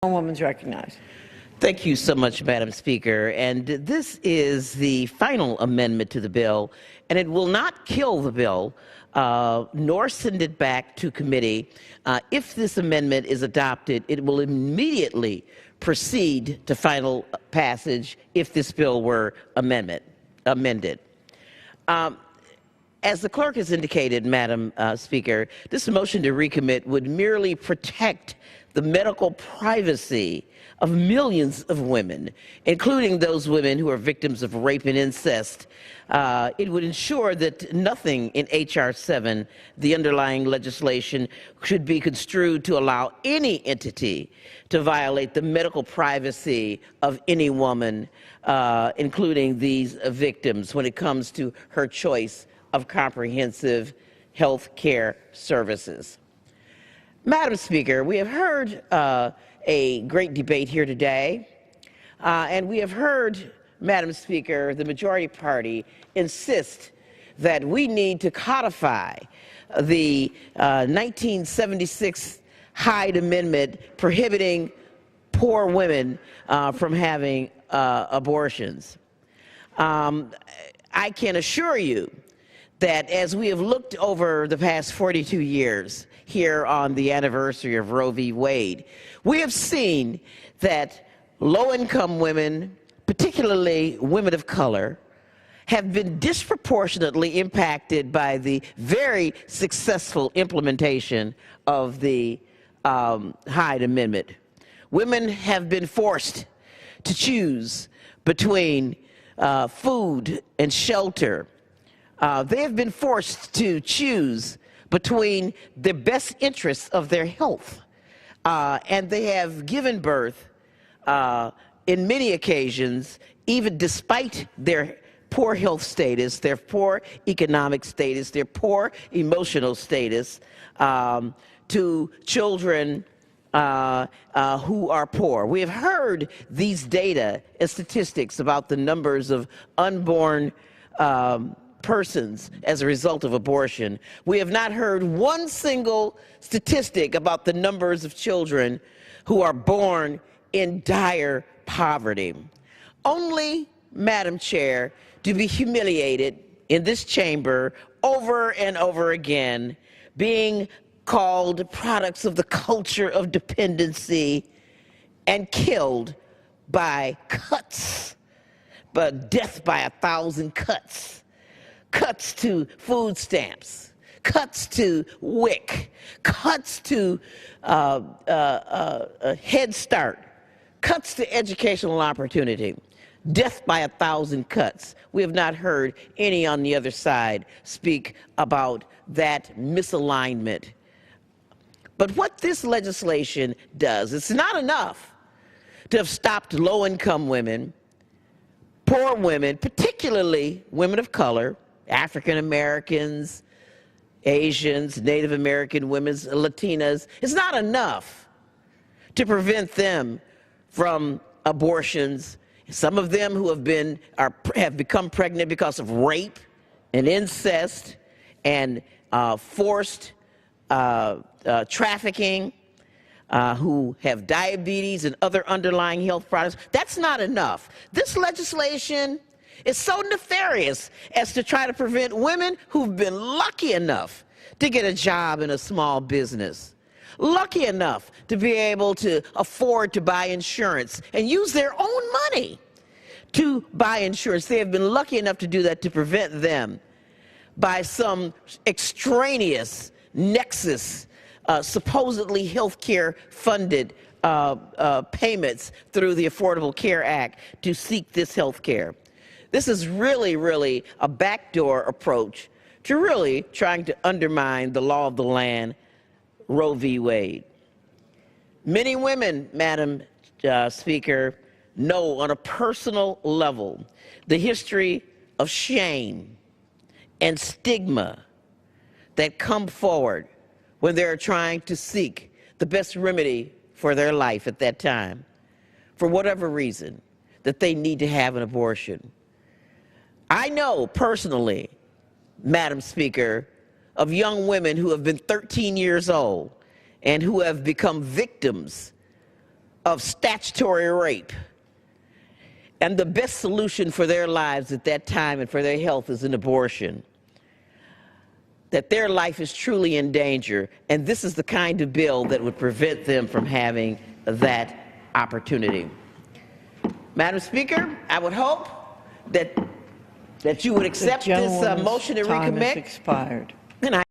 Woman's recognized. Thank you so much, Madam Speaker. And this is the final amendment to the bill, and it will not kill the bill, nor send it back to committee. If this amendment is adopted, it will immediately proceed to final passage if this bill were amended. As the clerk has indicated, Madam Speaker, this motion to recommit would merely protect the medical privacy of millions of women, including those women who are victims of rape and incest. It would ensure that nothing in H.R. 7, the underlying legislation, should be construed to allow any entity to violate the medical privacy of any woman, including these victims, when it comes to her choice of comprehensive health care services. Madam Speaker, we have heard a great debate here today, and we have heard, Madam Speaker, the majority party insist that we need to codify the 1976 Hyde Amendment prohibiting poor women from having abortions. I can assure you that as we have looked over the past 42 years here on the anniversary of Roe v. Wade, we have seen that low-income women, particularly women of color, have been disproportionately impacted by the very successful implementation of the Hyde Amendment. Women have been forced to choose between food and shelter. They have been forced to choose between the best interests of their health, and they have given birth in many occasions, even despite their poor health status, their poor economic status, their poor emotional status, to children who are poor. We have heard these data and statistics about the numbers of unborn persons as a result of abortion. We have not heard one single statistic about the numbers of children who are born in dire poverty. Only, Madam Chair, to be humiliated in this chamber over and over again, being called products of the culture of dependency and killed by cuts, but death by 1,000 cuts. Cuts to food stamps, cuts to WIC, cuts to Head Start, cuts to educational opportunity, death by 1,000 cuts. We have not heard any on the other side speak about that misalignment. But what this legislation does, it's not enough to have stopped low-income women, poor women, particularly women of color, African Americans, Asians, Native American women, Latinas. It's not enough to prevent them from abortions. Some of them who have become pregnant because of rape and incest and forced trafficking, who have diabetes and other underlying health problems. That's not enough. This legislation is so nefarious as to try to prevent women who've been lucky enough to get a job in a small business, lucky enough to be able to afford to buy insurance and use their own money to buy insurance. They have been lucky enough to do that, to prevent them by some extraneous nexus, supposedly health care funded payments through the Affordable Care Act to seek this health care. This is really, really a backdoor approach to really trying to undermine the law of the land, Roe v. Wade. Many women, Madam Speaker, know on a personal level the history of shame and stigma that come forward when they're trying to seek the best remedy for their life at that time, for whatever reason, that they need to have an abortion. I know personally, Madam Speaker, of young women who have been 13 years old and who have become victims of statutory rape, and the best solution for their lives at that time and for their health is an abortion, that their life is truly in danger, and this is the kind of bill that would prevent them from having that opportunity. Madam Speaker, I would hope that you would accept this motion to recommit. Time has expired. And I